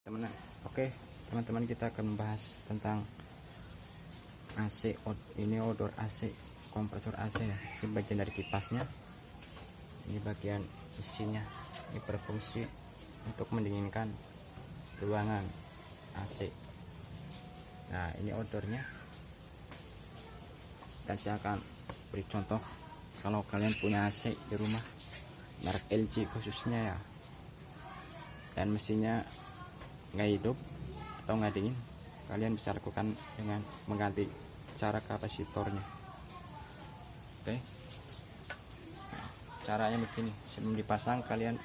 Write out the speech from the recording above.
Teman-teman, oke teman-teman, kita akan membahas tentang AC. Ini odor AC, kompresor AC ya. Ini bagian dari kipasnya, ini bagian mesinnya. Ini berfungsi untuk mendinginkan ruangan AC. Nah, ini odornya, dan saya akan beri contoh kalau kalian punya AC di rumah merek LG khususnya ya, dan mesinnya nggak hidup atau nggak dingin, kalian bisa lakukan dengan mengganti cara kapasitornya. Oke, caranya begini: sebelum dipasang kalian